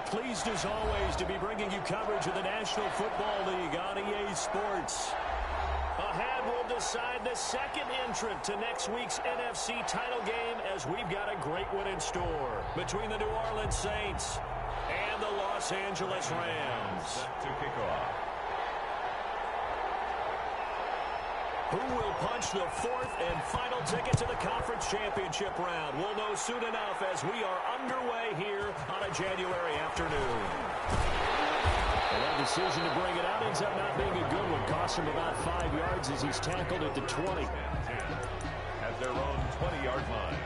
Pleased as always to be bringing you coverage of the National Football League on EA Sports. Ahead will decide the second entrant to next week's NFC title game, as we've got a great one in store between the New Orleans Saints and the Los Angeles Rams. Set to kick off. Who will punch the fourth and final ticket to the conference championship round? We'll know soon enough as we are underway here on a January afternoon. And that decision to bring it out ends up not being a good one. Cost him about 5 yards as he's tackled at the 20. At their own 20-yard line.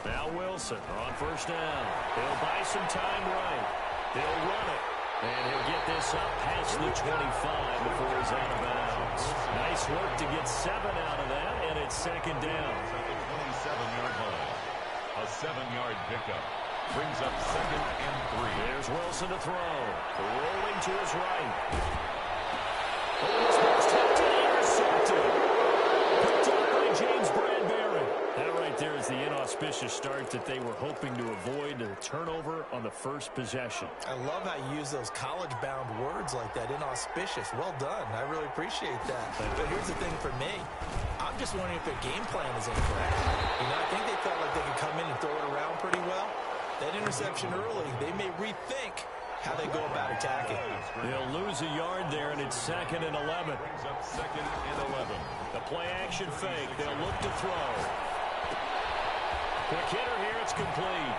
Now Wilson on first down. He'll buy some time right. He'll run it. And he'll get this up past the 25 before he's out of bounds. Nice work to get 7 out of that, and it's second down. At the 27-yard line. A 7-yard pickup. Brings up second and 3. There's Wilson to throw. Rolling to his right. Oh, this one's tipped and intercepted. Picked up by James Bradbury. That right there is the inauspicious start that they were hoping to avoid, a turnover on the first possession. I love how you use those college-bound words like that, inauspicious. Well done. I really appreciate that. But here's the thing for me. I'm just wondering if their game plan is incorrect. You know, I think they felt like they could come in and throw it around pretty well. That interception early, they may rethink how they go about attacking. They'll lose a yard there, and it's second and 11. Brings up second and 11. The play-action fake. They'll look to throw. Quick hitter here. It's complete.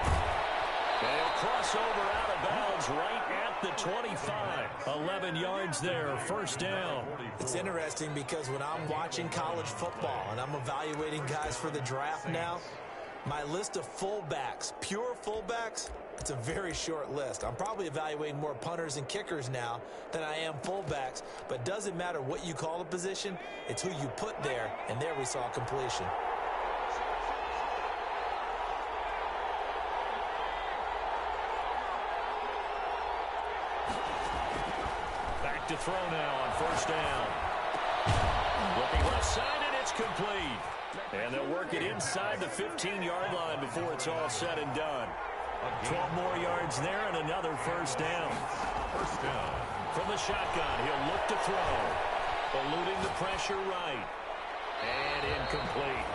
They'll cross over out of bounds right at the 25. 11 yards there. First down. It's interesting because when I'm watching college football and I'm evaluating guys for the draft now, my list of fullbacks, pure fullbacks, it's a very short list. I'm probably evaluating more punters and kickers now than I am fullbacks, but it doesn't matter what you call the position, it's who you put there, and there we saw completion. Back to throw now on first down. Looking left side, and it's complete. And they'll work it inside the 15-yard line before it's all said and done. 12 more yards there and another first down. First down. From the shotgun, he'll look to throw. Eluding the pressure right. And incomplete.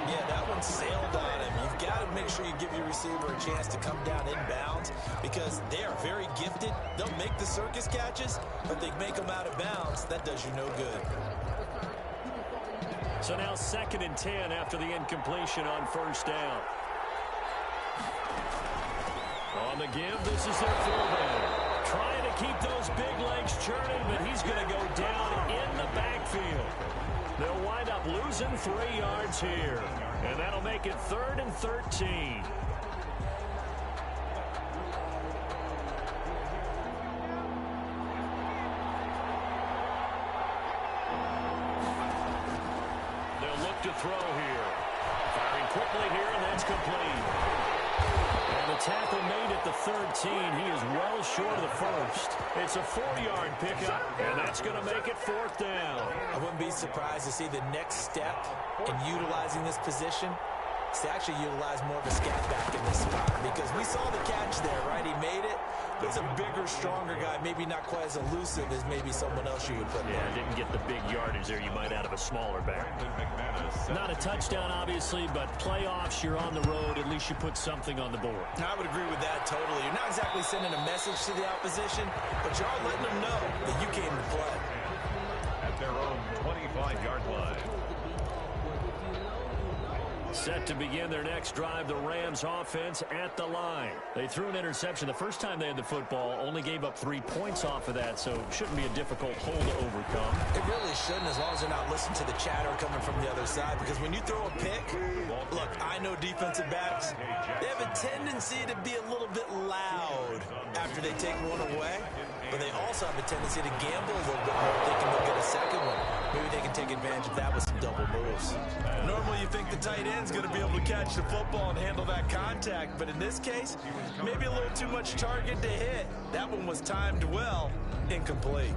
Yeah, that one sailed on him. You've got to make sure you give your receiver a chance to come down inbounds because they are very gifted. They'll make the circus catches, but they make them out of bounds. That does you no good. So now second and 10 after the incompletion on first down. On the give, this is their fullback. Trying to keep those big legs churning, but he's going to go down in the backfield. They'll wind up losing 3 yards here. And that'll make it 3rd and 13. They'll look to throw here. Firing quickly here, and that's complete. And the tackle made at the 13. He is well short of the first. It's a 4-yard pickup, and that's going to make it 4th down. I wouldn't be surprised to see the next step in utilizing this position is to actually utilize more of a scat back in this spot because we saw the catch there, right? He made it, but it's a bigger, stronger guy, maybe not quite as elusive as maybe someone else you would put there. Yeah, didn't get the big yardage there you might out of a smaller back. Not a touchdown, obviously, but playoffs, you're on the road. At least you put something on the board. I would agree with that totally. You're not exactly sending a message to the opposition, but you are letting them know that you came to play. At their own 25-yard line. Set to begin their next drive, the Rams offense at the line. They threw an interception the first time they had the football, only gave up 3 points off of that, so shouldn't be a difficult hole to overcome. It really shouldn't, as long as they're not listening to the chatter coming from the other side, because when you throw a pick, look, I know defensive backs, they have a tendency to be a little bit loud after they take one away, but they also have a tendency to gamble a little bit more thinking they'll get a second one. Maybe they can take advantage of that with some double moves. Normally you think the tight end's going to be able to catch the football and handle that contact, but in this case, maybe a little too much target to hit. That one was timed well, incomplete.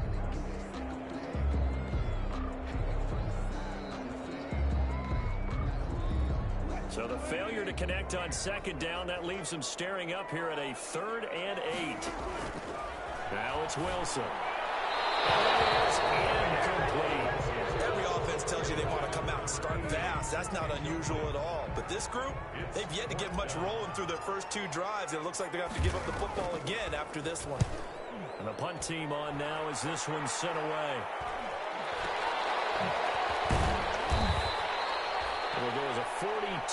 So the failure to connect on second down, that leaves them staring up here at a 3rd and 8. Now it's Wilson. It is incomplete. Every offense tells you they want to come out and start fast. That's not unusual at all. But this group, they've yet to get much rolling through their first 2 drives. It looks like they have to give up the football again after this one. And the punt team on now as this one's sent away. It'll go as a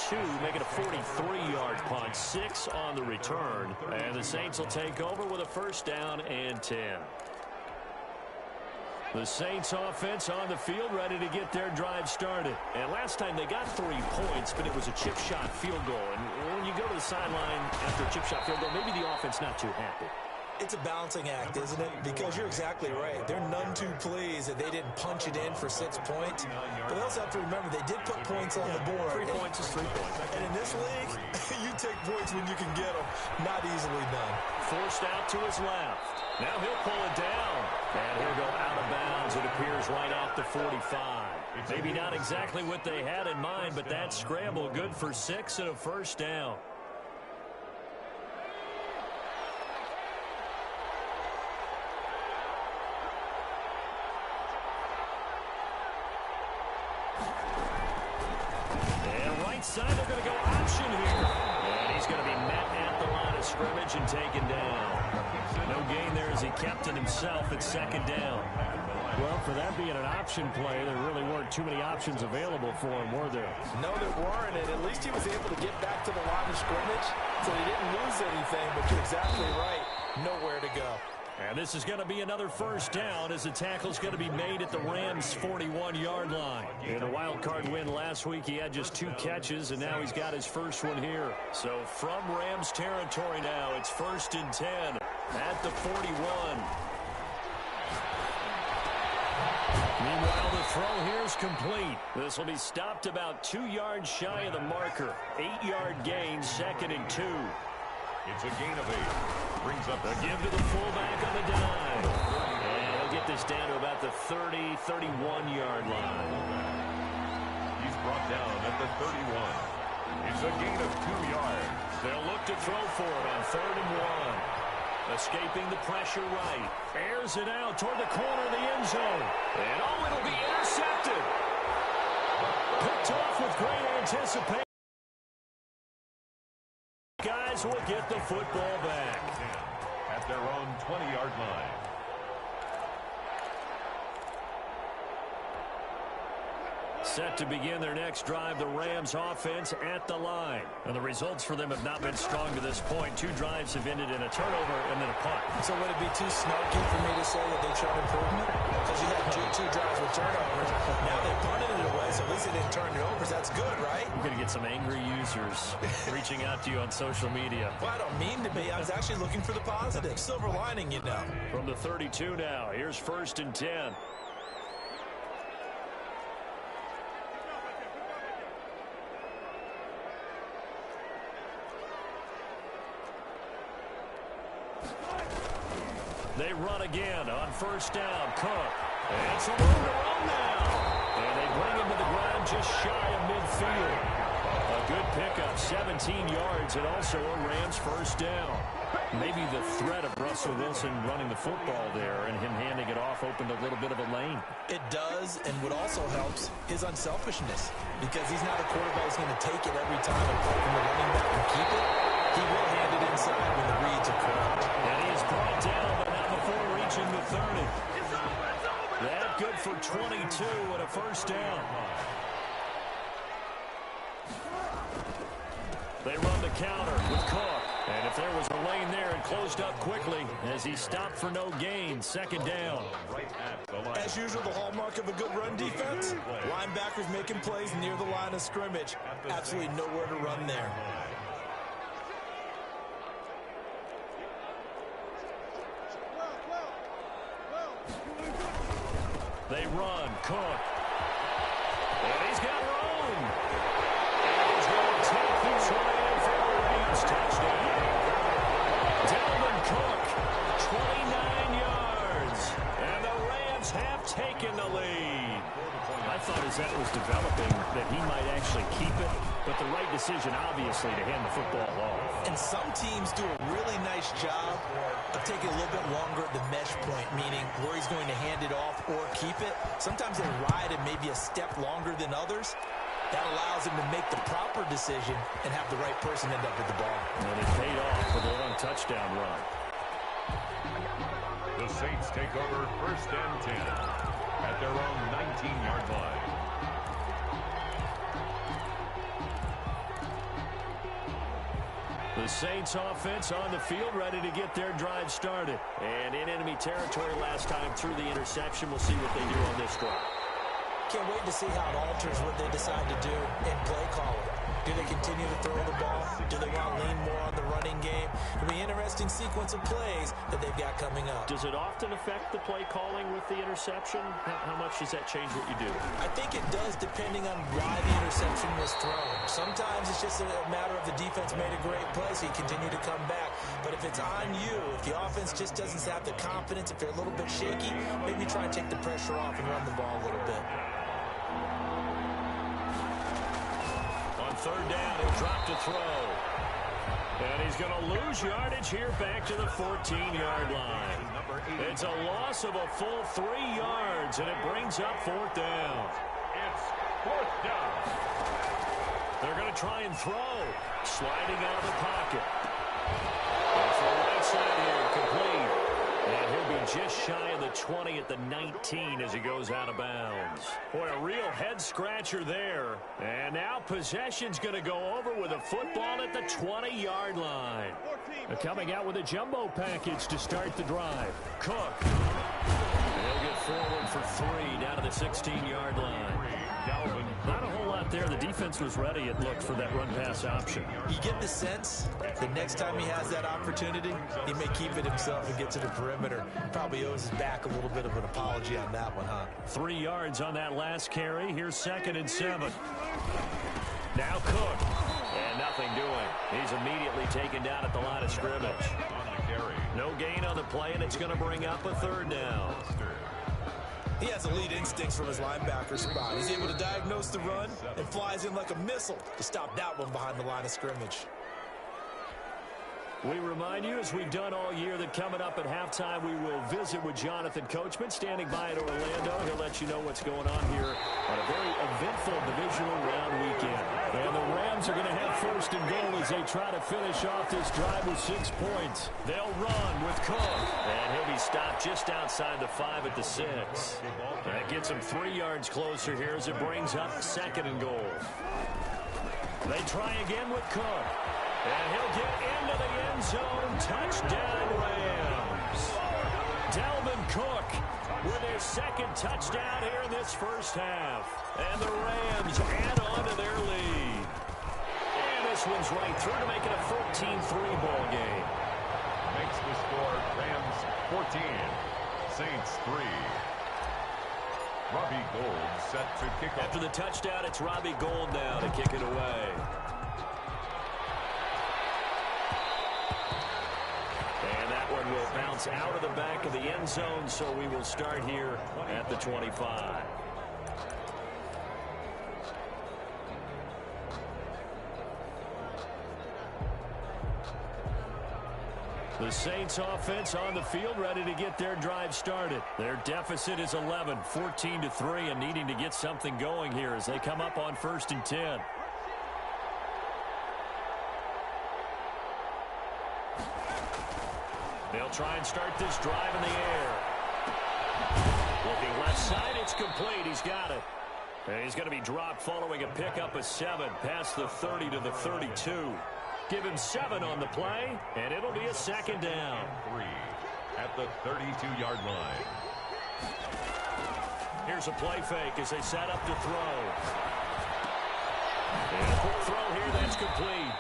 42, make it a 43-yard punt. 6 on the return. And the Saints will take over with a 1st down and 10. The Saints offense on the field, ready to get their drive started. And last time they got 3 points, but it was a chip shot field goal. And when you go to the sideline after a chip shot field goal, maybe the offense not too happy. It's a balancing act, isn't it? Because you're exactly right. They're none too pleased that they didn't punch it in for 6 points. But they also have to remember they did put points on the board. 3 points is 3 points. And in this league, you take points when you can get them. Not easily done. Forced out to his left. Now he'll pull it down. And he'll go out of bounds, it appears, right at the 45. Maybe not exactly what they had in mind, but that scramble good for 6 and a 1st down. Side, they're going to go option here. And he's going to be met at the line of scrimmage and taken down. No gain there as he kept it himself at 2nd down. Well, for that being an option play, there really weren't too many options available for him, were there? No, there weren't, and at least he was able to get back to the line of scrimmage, so he didn't lose anything, but you're exactly right. Nowhere to go. And this is going to be another 1st down as the tackle's going to be made at the Rams' 41-yard line. In a wild card win last week, he had just 2 catches, and now he's got his first one here. So from Rams territory now, it's 1st and 10 at the 41. Meanwhile, the throw here is complete. This will be stopped about 2 yards shy of the marker. 8-yard gain, 2nd and 2. It's a gain of 8. Brings up a give to the fullback on the dive. And he'll get this down to about the 30, 31-yard line. He's brought down at the 31. It's a gain of 2 yards. They'll look to throw for it on 3rd and 1. Escaping the pressure right. Airs it out toward the corner of the end zone. And oh, it'll be intercepted. Picked off with great anticipation. Guys will get the football back at their own 20-yard line. Set to begin their next drive, the Rams offense at the line. And the results for them have not been strong to this point. 2 drives have ended in a turnover and then a punt. So would it be too snarky for me to say that they've shown improvement? Because you had two drives with turnovers. Now they punted it away, so at least they didn't turn it over. So that's good, right? You're going to get some angry users reaching out to you on social media. Well, I don't mean to be. I was actually looking for the positive. Silver lining, you know. From the 32 now, here's 1st and 10. They run again on 1st down. Cook. And some room to run now. And they bring him to the ground just shy of midfield. A good pickup, 17 yards, and also a Rams 1st down. Maybe the threat of Russell Wilson running the football there and him handing it off opened a little bit of a lane. It does, and what also helps, his unselfishness. Because he's not a quarterback who's going to take it every time and pull from the running back and keep it. He will hand it inside when the reads are correct. And he is brought down, but not before reaching the 30. That good for 22 and a 1st down. They run the counter with Cook. And if there was a lane there, it closed up quickly as he stopped for no gain. 2nd down. As usual, the hallmark of a good run defense. Linebackers making plays near the line of scrimmage. Absolutely nowhere to run there. They run. Cook. thought as that was developing that he might actually keep it, but the right decision, obviously, to hand the football off. And some teams do a really nice job of taking a little bit longer at the mesh point, meaning where he's going to hand it off or keep it. Sometimes they ride it maybe a step longer than others. That allows him to make the proper decision and have the right person end up with the ball. And it paid off with a long touchdown run. The Saints take over 1st and 10 at their own 19-yard line. The Saints offense on the field, ready to get their drive started. And in enemy territory last time through the interception. We'll see what they do on this drive. Can't wait to see how it alters what they decide to do in play calling. Do they continue to throw the ball? Do they want to lean more on the running game? It'll be an interesting sequence of plays that they've got coming up. Does it often affect the play calling with the interception? How much does that change what you do? I think it does, depending on why the interception was thrown. Sometimes it's just a matter of the defense made a great play, so you continue to come back. But if it's on you, if the offense just doesn't have the confidence, if they're a little bit shaky, maybe try and take the pressure off and run the ball a little bit. Third down, he'll drop to throw. And he's going to lose yardage here back to the 14-yard line. It's a loss of a full 3 yards, and it brings up 4th down. It's 4th down. They're going to try and throw. Sliding out of the pocket. Off the right side here, complete. And he'll be just shy of the 20 at the 19 as he goes out of bounds. Boy, a real head-scratcher there. And now possession's going to go over with a football at the 20-yard line. They're coming out with a jumbo package to start the drive. Cook. They'll get forward for 3 down to the 16-yard line. Not a whole lot there. The defense was ready, it looked, for that run-pass option. You get the sense the next time he has that opportunity, he may keep it himself and get to the perimeter. Probably owes his back a little bit of an apology on that one, huh? 3 yards on that last carry. Here's 2nd and 7. Now Cook. And nothing doing. He's immediately taken down at the line of scrimmage. No gain on the play, and it's going to bring up a 3rd down. He has elite instincts from his linebacker spot. He's able to diagnose the run and flies in like a missile to stop that one behind the line of scrimmage. We remind you, as we've done all year, that coming up at halftime, we will visit with Jonathan Coachman, standing by in Orlando. He'll let you know what's going on here on a very eventful divisional round weekend. And the Rams are going to have 1st and goal as they try to finish off this drive with 6 points. They'll run with Cook. And he'll be stopped just outside the 5 at the 6. That gets him 3 yards closer here as it brings up 2nd and goal. They try again with Cook. And he'll get into the end zone. Touchdown, Rams. Dalvin Cook with his 2nd touchdown here in this first half. And the Rams add on to their lead. And this one's right through to make it a 14-3 ball game. Makes the score Rams 14, Saints 3. Robbie Gould set to kick off. After the touchdown, it's Robbie Gould now to kick it away. And that one will bounce out of the back of the end zone, so we will start here at the 25. The Saints offense on the field, ready to get their drive started. Their deficit is 11, 14-3, and needing to get something going here as they come up on 1st and 10. They'll try and start this drive in the air. Looking left side, it's complete. He's got it. And he's going to be dropped following a pickup of 7 past the 30 to the 32. Give him 7 on the play, and it'll be a 2nd down. 3 at the 32-yard line. Here's a play fake as they set up to throw. And a quick throw here, that's complete.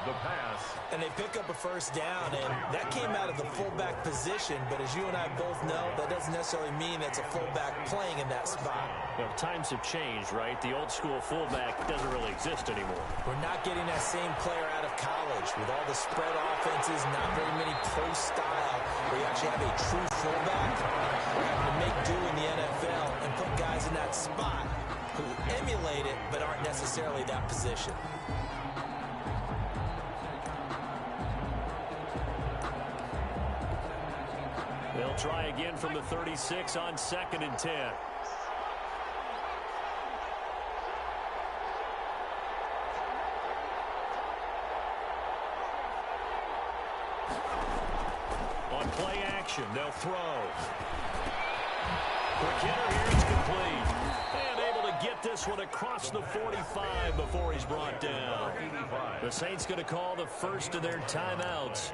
The pass. And they pick up a 1st down, and that came out of the fullback position, but as you and I both know, that doesn't necessarily mean it's a fullback playing in that spot. Well, times have changed, right? The old school fullback doesn't really exist anymore. We're not getting that same player out of college with all the spread offenses, not very many pro style, where you actually have a true fullback. We're having to make do in the NFL and put guys emulate it, but aren't necessarily that position. They'll try again from the 36 on 2nd and 10. On play action, they'll throw. Quick hitter here, it's complete. And able to get this one across the 45 before he's brought down. The Saints going to call the first of their timeouts,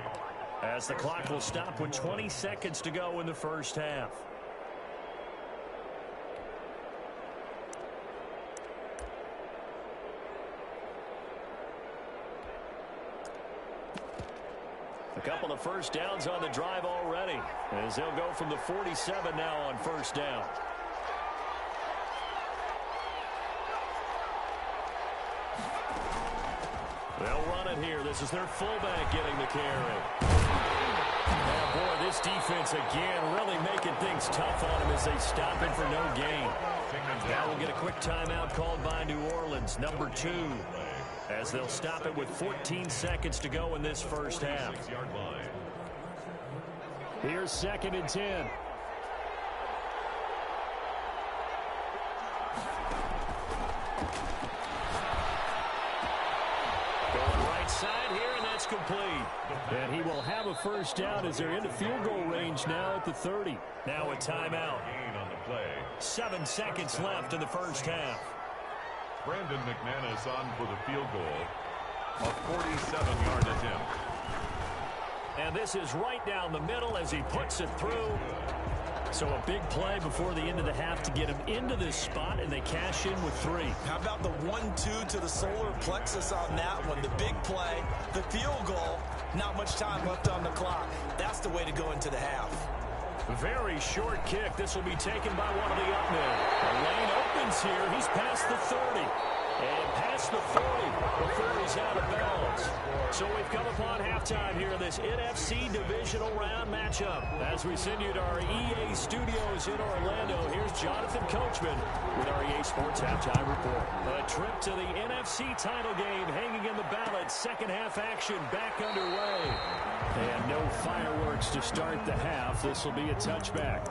as the clock will stop with 20 seconds to go in the first half. A couple of first downs on the drive already, as they'll go from the 47 now on first down. They'll run it here. This is their fullback getting the carry. Oh, boy, this defense again really making things tough on him as they stop him for no gain. Now we'll get a quick timeout called by New Orleans, number 2, as they'll stop it with 14 seconds to go in this first half. Here's 2nd and 10. Side here, and that's complete. And he will have a first down as they're into field goal range now at the 30. Now a timeout. 7 seconds left in the first half. Brandon McManus on for the field goal. A 47-yard attempt. And this is right down the middle as he puts it through. So a big play before the end of the half to get him into this spot, and they cash in with 3. How about the 1-2 to the solar plexus on that one? The big play, the field goal, not much time left on the clock. That's the way to go into the half. Very short kick. This will be taken by one of the up men. The lane opens here. He's past the 30. And past the 40 before he's out of bounds. So we've come upon halftime here in this NFC Divisional Round matchup. As we send you to our EA studios in Orlando, here's Jonathan Coachman with our EA Sports Halftime Report. A trip to the NFC title game hanging in the balance. Second half action back underway. And no fireworks to start the half. This will be a touchback.